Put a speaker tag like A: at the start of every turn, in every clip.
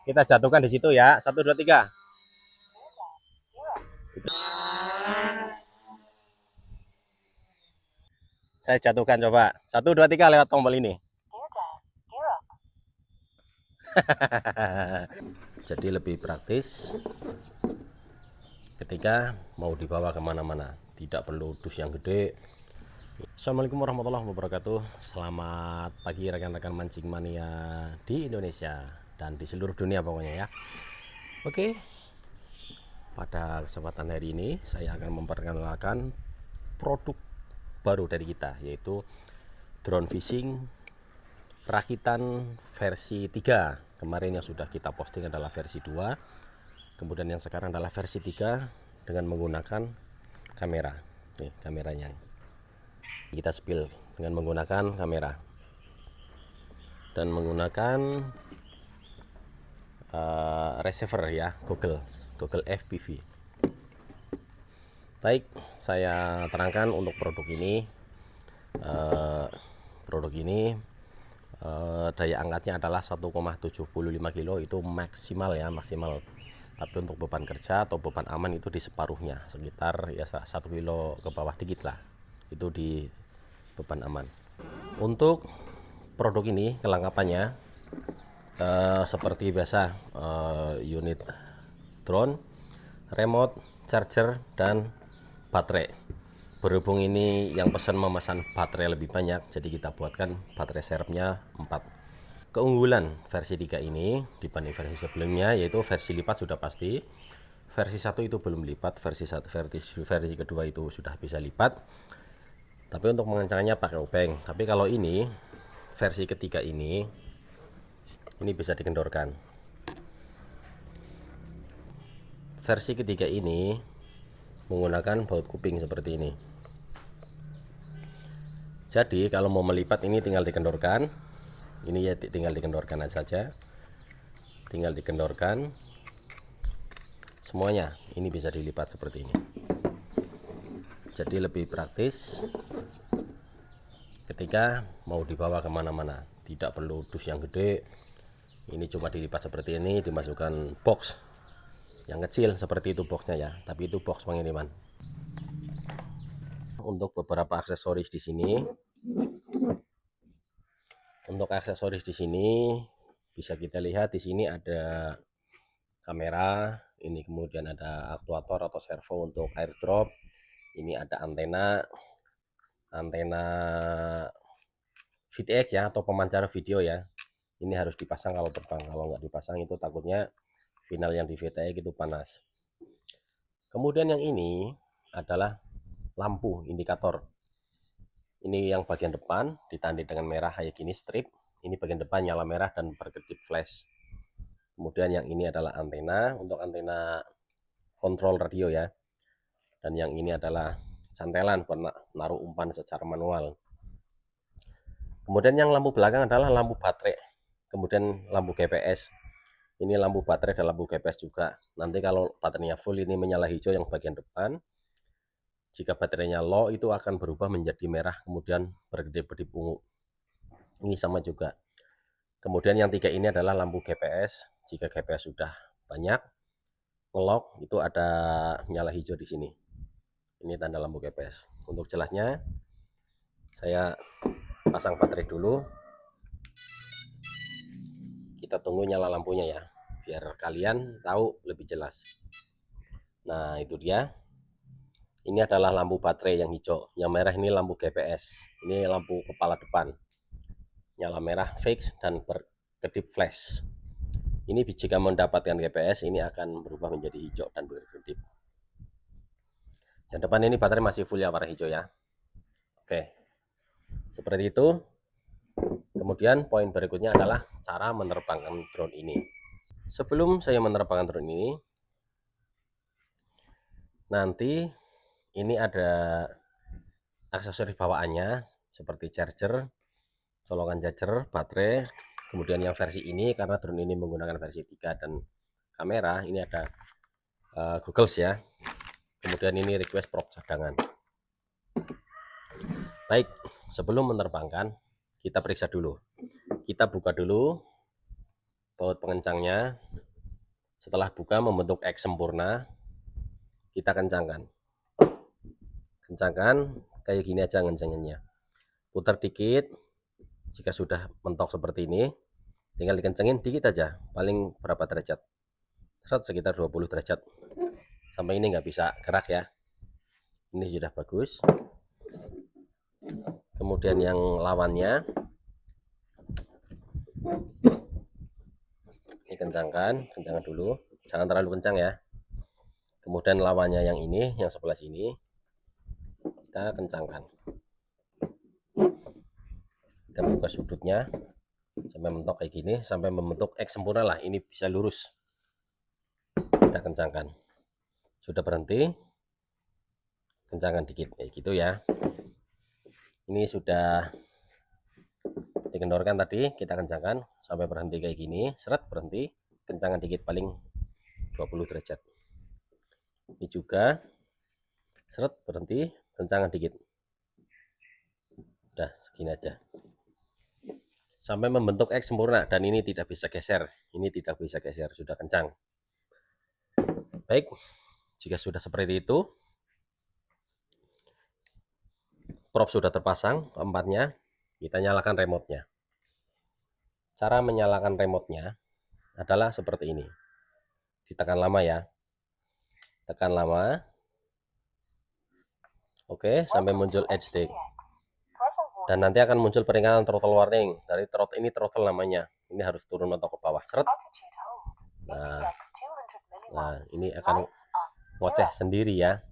A: Kita jatuhkan di situ ya. Satu, dua, tiga. Saya jatuhkan coba. Satu, dua, tiga lewat tombol ini. Jadi lebih praktis ketika mau dibawa kemana-mana. Tidak perlu dus yang gede. Assalamualaikum warahmatullahi wabarakatuh. Selamat pagi rekan-rekan mancing mania di Indonesia dan di seluruh dunia pokoknya ya. Oke, pada kesempatan hari ini saya akan memperkenalkan produk baru dari kita, yaitu drone fishing rakitan versi 3. Kemarin yang sudah kita posting adalah versi 2, kemudian yang sekarang adalah versi 3 dengan menggunakan kamera. Nih kameranya, kita spill dengan menggunakan kamera dan menggunakan receiver ya, Google FPV. Baik, saya terangkan untuk produk ini. Produk ini daya angkatnya adalah 1,75 kilo, itu maksimal ya, maksimal. Tapi untuk beban kerja atau beban aman itu di separuhnya, sekitar ya 1 kilo ke bawah dikit lah, itu di beban aman. Untuk produk ini kelengkapannya seperti biasa, unit drone, remote, charger, dan baterai. Berhubung ini yang pesan memesan baterai lebih banyak, jadi kita buatkan baterai serepnya 4. Keunggulan versi 3 ini dibanding versi sebelumnya, yaitu versi lipat sudah pasti. Versi 1 itu belum lipat, versi kedua itu sudah bisa lipat. Tapi untuk mengencangkannya pakai obeng. Tapi kalau ini versi ketiga ini bisa dikendorkan. Versi ketiga ini menggunakan baut kuping seperti ini. Jadi kalau mau melipat ini tinggal dikendorkan. Ini ya tinggal dikendorkan saja. Tinggal dikendorkan. Semuanya ini bisa dilipat seperti ini. Jadi lebih praktis ketika mau dibawa kemana-mana. Tidak perlu dus yang gede. Ini cuma dilipat seperti ini, dimasukkan box yang kecil seperti itu boxnya ya. Tapi itu box pengiriman. Untuk beberapa aksesoris di sini. Untuk aksesoris di sini bisa kita lihat, di sini ada kamera, ini kemudian ada aktuator atau servo untuk airdrop. Ini ada antena VTX ya, atau pemancar video ya. Ini harus dipasang kalau terbang. Kalau nggak dipasang itu takutnya final yang di VTX itu panas. Kemudian yang ini adalah lampu indikator. Ini yang bagian depan ditandai dengan merah kayak gini strip. Ini bagian depan nyala merah dan berkedip flash. Kemudian yang ini adalah antena, untuk antena kontrol radio ya. Dan yang ini adalah cantelan buat naruh umpan secara manual. Kemudian yang lampu belakang adalah lampu baterai. Kemudian lampu GPS. Ini lampu baterai dan lampu GPS juga. Nanti kalau baterainya full ini menyala hijau yang bagian depan. Jika baterainya low itu akan berubah menjadi merah kemudian berkedip-kedip ungu. Ini sama juga. Kemudian yang 3 ini adalah lampu GPS. Jika GPS sudah banyak ngelock itu ada nyala hijau di sini. Ini tanda lampu GPS. Untuk jelasnya saya pasang baterai dulu. Kita tunggu nyala lampunya ya, biar kalian tahu lebih jelas. Nah itu dia. Ini adalah lampu baterai yang hijau, yang merah ini lampu GPS. Ini lampu kepala depan, nyala merah fix dan berkedip flash. Ini jika mendapatkan GPS ini akan berubah menjadi hijau dan berkedip. Yang depan ini baterai masih full ya, warna hijau ya. Oke, seperti itu. Kemudian poin berikutnya adalah cara menerbangkan drone ini. Sebelum saya menerbangkan drone ini, nanti ini ada aksesoris bawaannya seperti charger, colokan charger, baterai. Kemudian yang versi ini karena drone ini menggunakan versi 3 dan kamera, ini ada goggles ya. Kemudian ini request prop cadangan. Baik, sebelum menerbangkan kita periksa dulu. Kita buka dulu baut pengencangnya. Setelah buka membentuk X sempurna, kita kencangkan. Kencangkan kayak gini aja ngencenginnya. Putar dikit. Jika sudah mentok seperti ini, tinggal dikencengin dikit aja, paling berapa derajat, sekitar 20 derajat. Sampai ini nggak bisa gerak ya. Ini sudah bagus. Kemudian yang lawannya, ini kencangkan dulu, jangan terlalu kencang ya. Kemudian lawannya yang ini, yang sebelah sini, kita kencangkan. Kita buka sudutnya sampai mentok kayak gini, sampai membentuk X sempurna lah. Ini bisa lurus. Kita kencangkan. Sudah berhenti, kencangkan dikit kayak gitu ya. Ini sudah dikendorkan tadi, kita kencangkan sampai berhenti kayak gini, seret berhenti, kencangkan dikit paling 20 derajat. Ini juga seret berhenti, kencangkan dikit. Udah segini aja. Sampai membentuk X sempurna, dan ini tidak bisa geser. Ini tidak bisa geser, sudah kencang. Baik, jika sudah seperti itu, prop sudah terpasang keempatnya, kita nyalakan remote-nya. Cara menyalakan remote-nya adalah seperti ini. Ditekan lama ya. Tekan lama. Oke, sampai muncul HD. Dan nanti akan muncul peringatan throttle warning. Dari throttle ini throttle namanya. Ini harus turun atau ke bawah. Seret. Nah, ini akan ngoceh sendiri ya.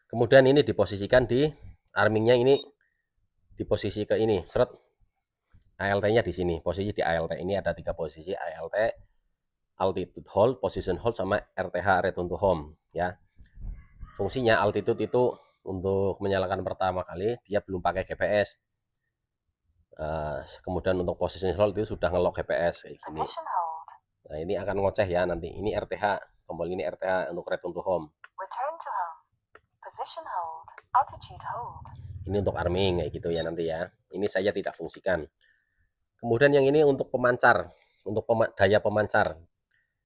A: Kemudian ini diposisikan di armingnya, ini di posisi ke ini. Seret. ALT-nya di sini. Posisi di ALT ini ada 3 posisi: ALT, altitude hold, position hold, sama RTH, return to home ya. Fungsinya altitude itu untuk menyalakan pertama kali, dia belum pakai GPS. Kemudian untuk position hold itu sudah ngelock GPS kayak gini. Nah, ini akan ngoceh ya nanti. Ini RTH, tombol ini RTH untuk return to home. Ini untuk arming kayak gitu ya nanti ya. Ini saya tidak fungsikan. Kemudian yang ini untuk pemancar, untuk daya pemancar.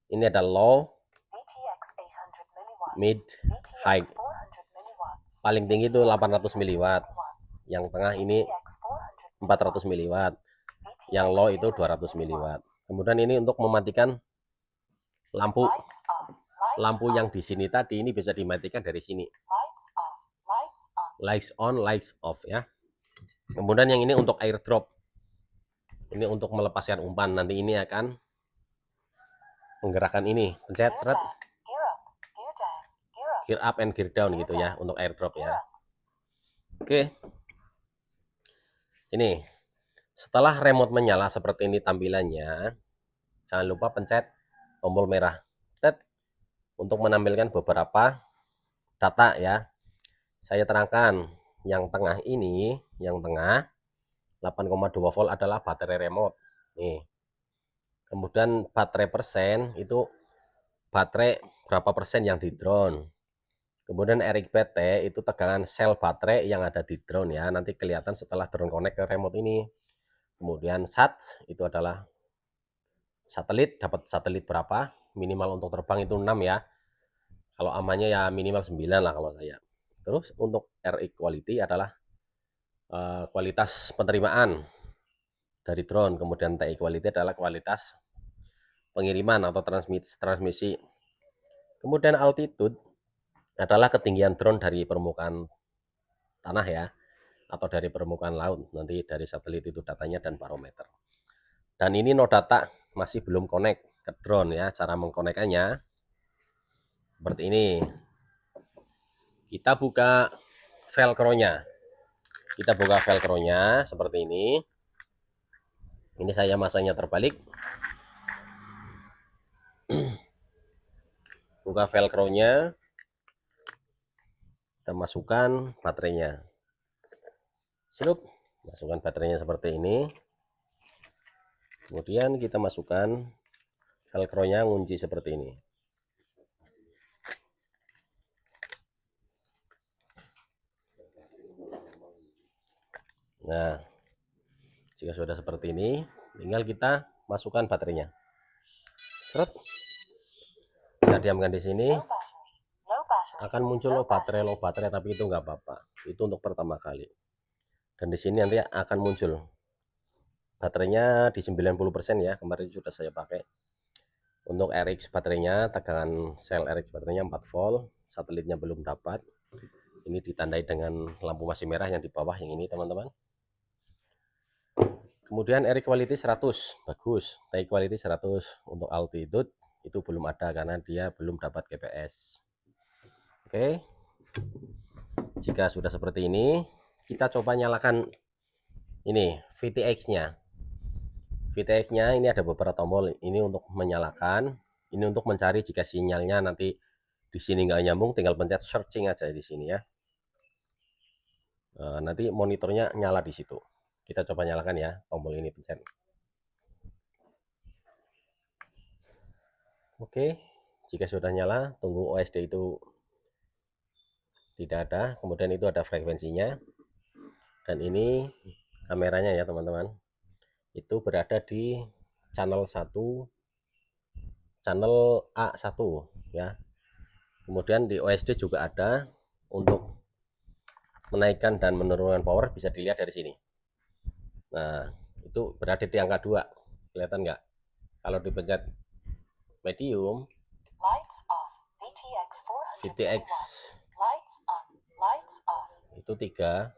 A: Ini ada low, mid, high. Paling tinggi itu 800 mW. Yang tengah ini 400 mW. Yang low itu 200 mW. Kemudian ini untuk mematikan lampu. Lampu yang di sini tadi ini bisa dimatikan dari sini. Lights on, lights off ya. Kemudian yang ini untuk airdrop. Ini untuk melepaskan umpan. Nanti ini akan menggerakkan ini. Pencet seret. Gear up and gear down gitu ya untuk airdrop ya. Oke. Ini setelah remote menyala seperti ini tampilannya, jangan lupa pencet tombol merah untuk menampilkan beberapa data ya. Saya terangkan yang tengah ini, yang tengah 8,2 volt adalah baterai remote. Nih. Kemudian baterai persen itu baterai berapa persen yang di drone. Kemudian RXBT itu tegangan sel baterai yang ada di drone ya. Nanti kelihatan setelah drone connect ke remote ini. Kemudian SAT itu adalah satelit, dapat satelit berapa. Minimal untuk terbang itu 6 ya. Kalau amannya ya minimal 9 lah kalau saya. Terus untuk RX quality adalah kualitas penerimaan dari drone. Kemudian TI quality adalah kualitas pengiriman atau transmisi. Kemudian altitude adalah ketinggian drone dari permukaan tanah ya, atau dari permukaan laut. Nanti dari satelit itu datanya dan barometer. Dan ini no data, masih belum connect ke drone ya. Cara mengkonekkannya seperti ini. Kita buka velcro-nya. Kita buka velcro-nya seperti ini. Ini saya masangnya terbalik. Buka velcro-nya. Kita masukkan baterainya. Siap, masukkan baterainya seperti ini. Kemudian kita masukkan velcro-nya, ngunci seperti ini. Nah, jika sudah seperti ini, tinggal kita masukkan baterainya. Seret. Kita diamkan di sini. Akan muncul low baterai, tapi itu nggak apa-apa. Itu untuk pertama kali. Dan di sini nanti akan muncul baterainya di 90% ya. Kemarin sudah saya pakai. Untuk RX baterainya, tegangan sel RX baterainya 4 volt. Satelitnya belum dapat. Ini ditandai dengan lampu masih merah yang di bawah yang ini, teman-teman. Kemudian air quality 100, bagus. Tie quality 100. Untuk altitude itu belum ada karena dia belum dapat GPS. Oke. Jika sudah seperti ini, kita coba nyalakan ini VTX-nya. VTX-nya ini ada beberapa tombol. Ini untuk menyalakan, ini untuk mencari jika sinyalnya nanti di sini nggak nyambung, tinggal pencet searching aja di sini ya. Nanti monitornya nyala di situ. Kita coba nyalakan ya, tombol ini pencet. Oke, jika sudah nyala, tunggu OSD itu tidak ada. Kemudian itu ada frekuensinya. Dan ini kameranya ya teman-teman. Itu berada di channel 1, channel A1 ya. Kemudian di OSD juga ada untuk menaikkan dan menurunkan power, bisa dilihat dari sini. Nah, itu berada di angka 2. Kelihatan nggak? Kalau dipencet medium, VTX itu 3,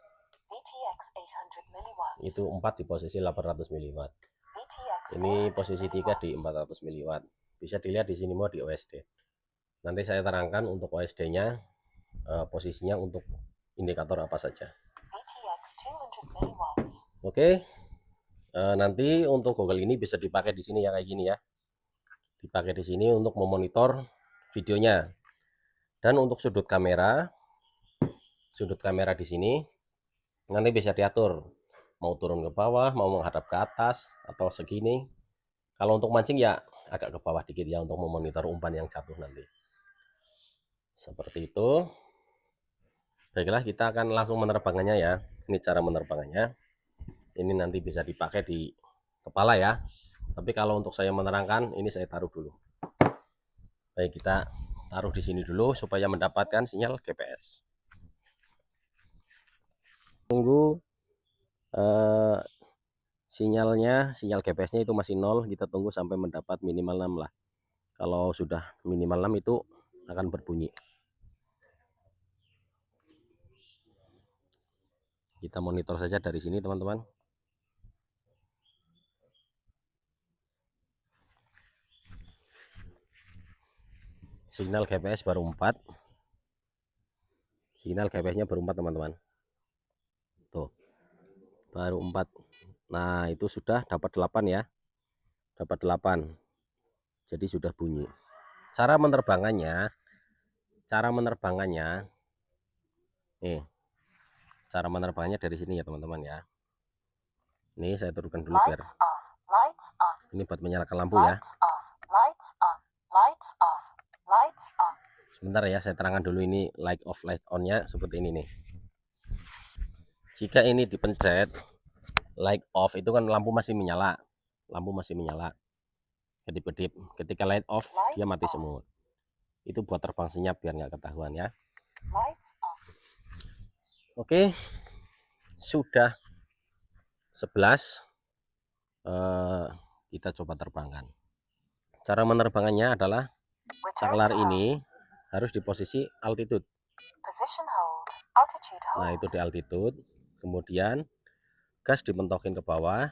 A: itu 4 di posisi 800 mW. Ini posisi 3 di 400 mW. Bisa dilihat di sini mau di OSD. Nanti saya terangkan untuk OSD-nya posisinya untuk indikator apa saja. Oke. Nanti untuk Google ini bisa dipakai di sini ya, kayak gini ya. Dipakai di sini untuk memonitor videonya. Dan untuk sudut kamera di sini nanti bisa diatur, mau turun ke bawah, mau menghadap ke atas, atau segini. Kalau untuk mancing ya agak ke bawah dikit ya, untuk memonitor umpan yang jatuh nanti. Seperti itu. Baiklah, kita akan langsung menerbangkannya ya. Ini cara menerbangkannya. Ini nanti bisa dipakai di kepala ya. Tapi kalau untuk saya menerangkan, ini saya taruh dulu. Baik, kita taruh di sini dulu supaya mendapatkan sinyal GPS. Tunggu sinyal GPS-nya itu masih 0, kita tunggu sampai mendapat minimal 6 lah. Kalau sudah minimal 6 itu akan berbunyi. Kita monitor saja dari sini teman-teman. Sinyal GPS baru 4. Sinyal GPS-nya baru 4 teman-teman. Tuh. Baru 4. Nah, itu sudah dapat 8 ya. Dapat 8. Jadi sudah bunyi. Cara menerbangkannya nih. Cara menerbangkannya dari sini ya teman-teman ya. Ini saya turunkan dulu biar. Ini buat menyalakan lampu ya. Sebentar ya, saya terangkan dulu ini light off light on-nya seperti ini nih. Jika ini dipencet light off, itu kan lampu masih menyala. Kedip-kedip. Ketika light off, dia mati semua. Itu buat terbang senyap biar nggak ketahuan ya. Oke, sudah 11. Kita coba terbangkan. Cara menerbangkannya adalah saklar ini harus di posisi altitude. Nah, itu di altitude. Kemudian gas dimentokin ke bawah.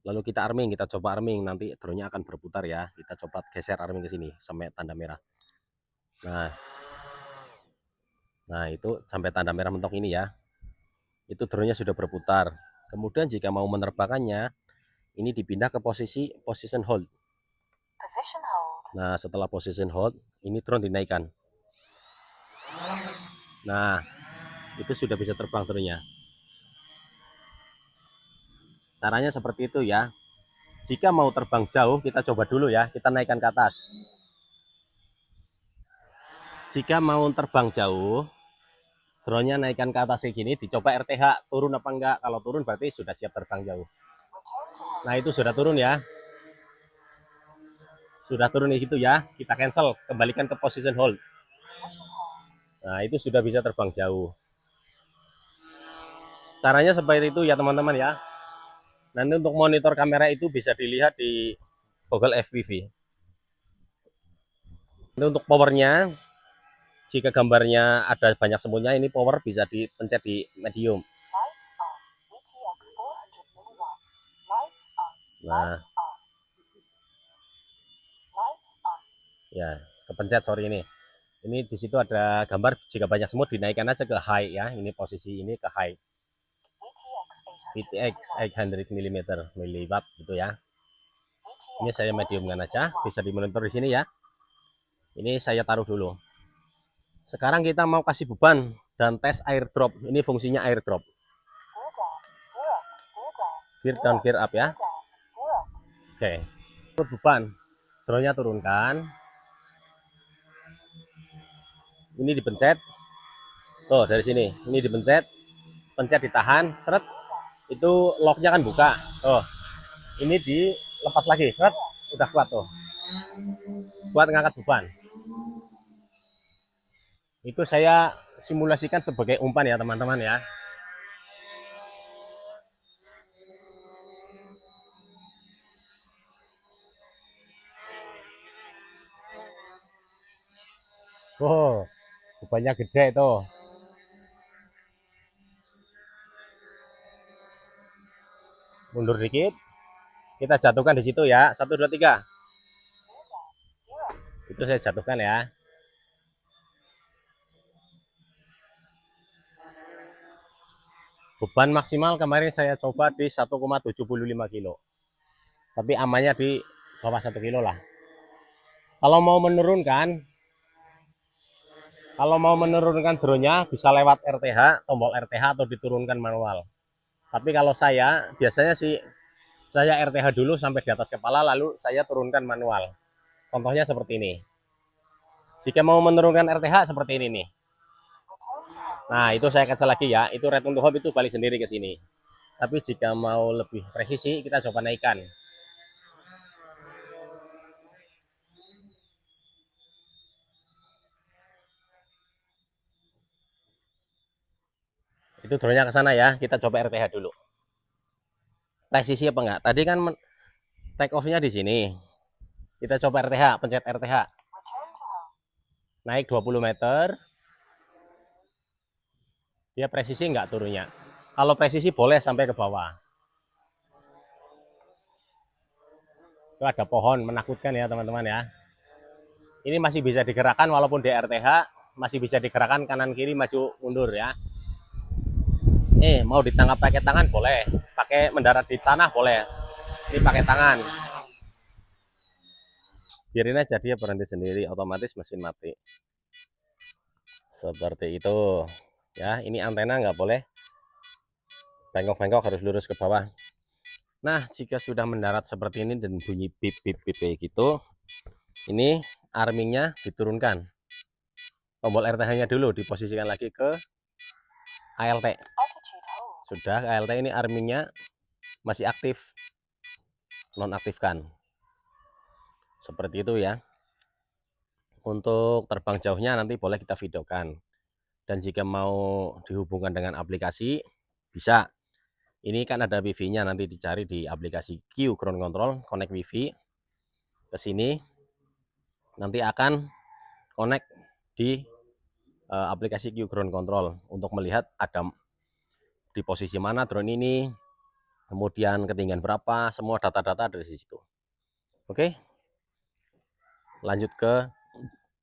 A: Lalu kita arming, kita coba arming. Nanti drone-nya akan berputar ya. Kita coba geser arming ke sini sampai tanda merah. Nah, itu sampai tanda merah mentok ini ya. Itu drone-nya sudah berputar. Kemudian jika mau menerbangkannya, ini dipindah ke posisi position hold. Nah, setelah position hold, ini drone dinaikkan. Nah, itu sudah bisa terbang drone-nya. Caranya seperti itu ya. Jika mau terbang jauh, kita coba dulu ya. Kita naikkan ke atas. Jika mau terbang jauh, drone-nya naikkan ke atas segini, dicoba RTH turun apa enggak. Kalau turun berarti sudah siap terbang jauh. Nah, itu sudah turun ya. Sudah turun di situ ya, kita cancel, kembalikan ke position hold. Nah, itu sudah bisa terbang jauh. Caranya seperti itu ya teman-teman ya. Nanti untuk monitor kamera itu bisa dilihat di Google FPV. Ini untuk powernya, jika gambarnya ada banyak semutnya, ini power bisa dipencet di medium. Nah, ya, kepencet sorry ini. Ini di situ ada gambar jika banyak semut dinaikkan aja ke high ya. Ini posisi ini ke high. VTX 800 mm miliwatt gitu ya. Ini saya mediumkan aja, bisa dimonitor di sini ya. Ini saya taruh dulu. Sekarang kita mau kasih beban dan tes airdrop. Ini fungsinya airdrop. Gear down, gear up ya. Oke. Untuk beban, drone-nya turunkan. Ini dipencet. Tuh dari sini, ini dipencet, pencet ditahan, seret. Itu locknya kan buka. Tuh, ini dilepas lagi, seret. Udah kuat tuh. Kuat ngangkat beban. Itu saya simulasikan sebagai umpan ya teman-teman ya. Oh, bebannya gede tuh. Mundur dikit. Kita jatuhkan di situ ya. 1, 2, 3. Itu saya jatuhkan ya. Beban maksimal kemarin saya coba di 1,75 kilo. Tapi amannya di bawah 1 kilo lah. Kalau mau menurunkan drone-nya bisa lewat RTH, tombol RTH atau diturunkan manual. Tapi kalau saya biasanya sih saya RTH dulu sampai di atas kepala lalu saya turunkan manual. Contohnya seperti ini. Jika mau menurunkan RTH seperti ini nih. Nah, itu saya cancel lagi ya. Itu return to home itu balik sendiri ke sini. Tapi jika mau lebih presisi, kita coba naikkan. Itu drone-nya ke sana ya. Kita coba RTH dulu. Presisi apa enggak? Tadi kan take off-nya di sini. Kita coba RTH, pencet RTH. Naik 20 meter. Dia presisi enggak turunnya? Kalau presisi boleh sampai ke bawah. Itu ada pohon menakutkan ya teman-teman ya. Ini masih bisa digerakkan walaupun di RTH masih bisa digerakkan kanan kiri maju mundur ya. Mau ditangkap pakai tangan boleh, pakai mendarat di tanah boleh. Ini pakai tangan. Biarin aja dia berhenti sendiri, otomatis mesin mati. Seperti itu. Ya, ini antena nggak boleh bengkok-bengkok, harus lurus ke bawah. Nah, jika sudah mendarat seperti ini dan bunyi bip bip bip gitu, ini armingnya diturunkan. Tombol RTH-nya dulu diposisikan lagi ke ALT. Sudah ALT ini armingnya masih aktif, nonaktifkan. Seperti itu ya. Untuk terbang jauhnya nanti boleh kita videokan. Dan jika mau dihubungkan dengan aplikasi bisa. Ini kan ada wifi-nya, nanti dicari di aplikasi Q Ground Control, connect wifi ke sini. Nanti akan connect di aplikasi Q Ground Control untuk melihat ada di posisi mana drone ini, kemudian ketinggian berapa, semua data-data dari situ. Oke, lanjut ke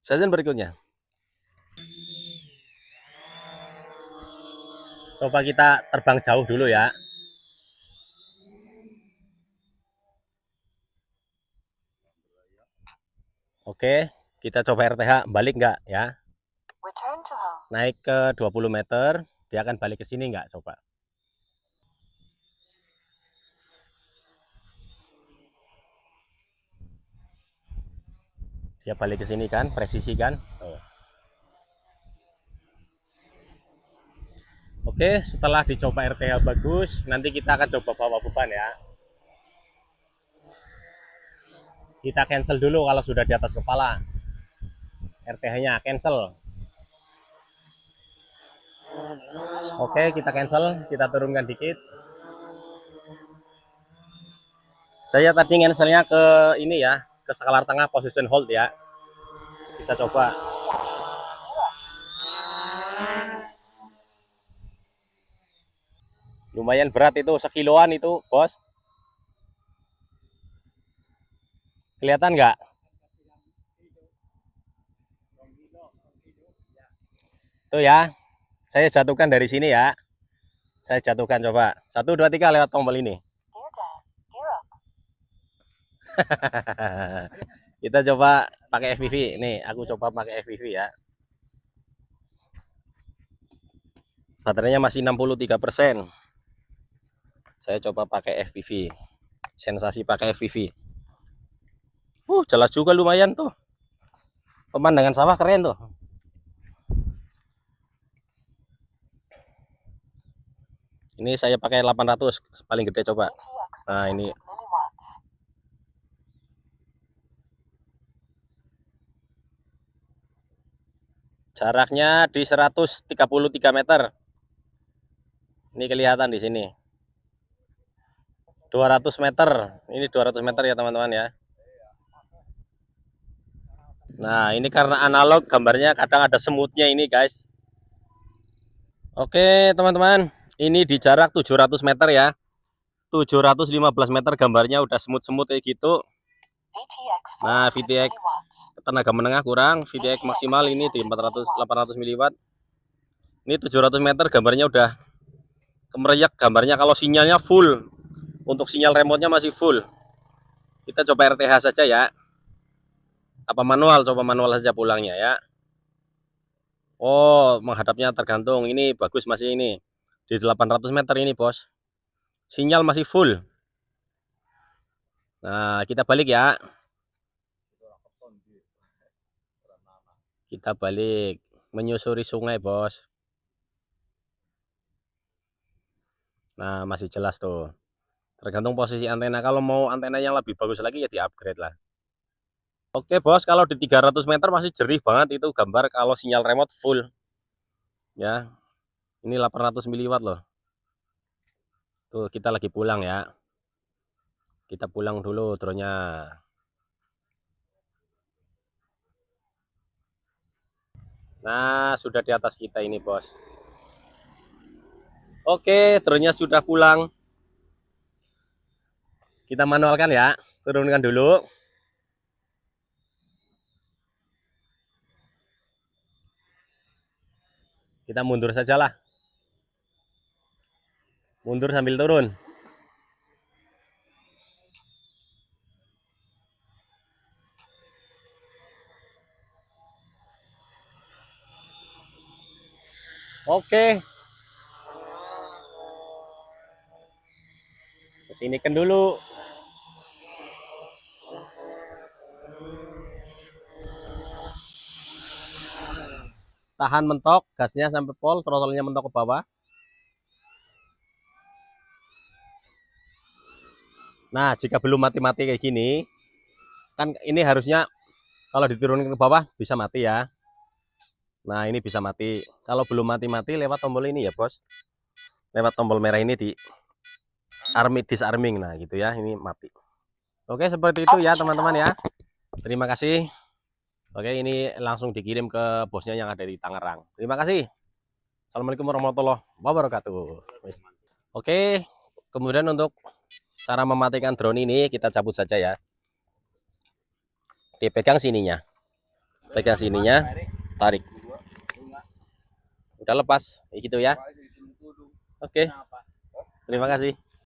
A: season berikutnya. Coba kita terbang jauh dulu ya. Oke, kita coba RTH, balik nggak ya? Naik ke 20 meter, dia akan balik ke sini nggak? Coba. Dia balik ke sini kan, presisi kan? Oh. Oke, setelah dicoba RTH bagus, nanti kita akan coba bawa beban ya. Kita cancel dulu kalau sudah di atas kepala. RTH-nya cancel. Oke, kita cancel, kita turunkan dikit. Saya tadi cancelnya ke ini ya, ke skala tengah position hold ya. Kita coba. Lumayan berat itu, sekiloan itu, bos. Kelihatan nggak? Tuh ya, saya jatuhkan dari sini ya. Saya jatuhkan coba. 1, 2, 3 lewat tombol ini. Kita coba pakai FPV. Nih, aku coba pakai FPV ya. Baterainya masih 63%. Saya coba pakai FPV. Sensasi pakai FPV. Jelas juga lumayan tuh. Pemandangan sawah keren tuh. Ini saya pakai 800 paling gede coba. Nah, ini. Jaraknya di 133 meter. Ini kelihatan di sini. 200 meter. Ini 200 meter ya, teman-teman ya. Nah, ini karena analog gambarnya kadang ada semutnya ini, guys. Oke, teman-teman. Ini di jarak 700 meter ya. 715 meter gambarnya udah semut-semut kayak gitu. Nah, VTX tenaga menengah kurang, VTX maksimal ini di 800 mW. Ini 700 meter gambarnya udah kemeriak gambarnya kalau sinyalnya full. Untuk sinyal remote-nya masih full. Kita coba RTH saja ya. Apa manual? Coba manual saja pulangnya ya. Menghadapnya tergantung. Ini bagus masih ini. Di 800 meter ini, bos. Sinyal masih full. Nah, kita balik ya. Kita balik menyusuri sungai, bos. Nah, masih jelas tuh. Tergantung posisi antena. Kalau mau antena yang lebih bagus lagi ya di-upgrade lah. Oke, bos, kalau di 300 meter masih jerih banget itu gambar kalau sinyal remote full. Ya. Ini 800 mW loh. Tuh, kita lagi pulang ya. Kita pulang dulu drone-nya. Nah, sudah di atas kita ini, bos. Oke, drone-nya sudah pulang. Kita manualkan ya. Turunkan dulu. Kita mundur sajalah. Mundur sambil turun. Oke. Kesinikan dulu. Tahan mentok, gasnya sampai pol, throttle-nya mentok ke bawah. Nah, jika belum mati-mati kayak gini, kan ini harusnya kalau diturunin ke bawah bisa mati ya. Nah, ini bisa mati. Kalau belum mati-mati lewat tombol ini ya, bos. Lewat tombol merah ini di disarming. Nah, gitu ya, ini mati. Oke, seperti itu ya, teman-teman ya. Terima kasih. Oke, ini langsung dikirim ke bosnya yang ada di Tangerang. Terima kasih. Assalamualaikum warahmatullahi wabarakatuh. Oke, kemudian untuk cara mematikan drone ini kita cabut saja ya. Dipegang sininya. Pegang sininya, tarik. Udah lepas, gitu ya. Oke. Terima kasih.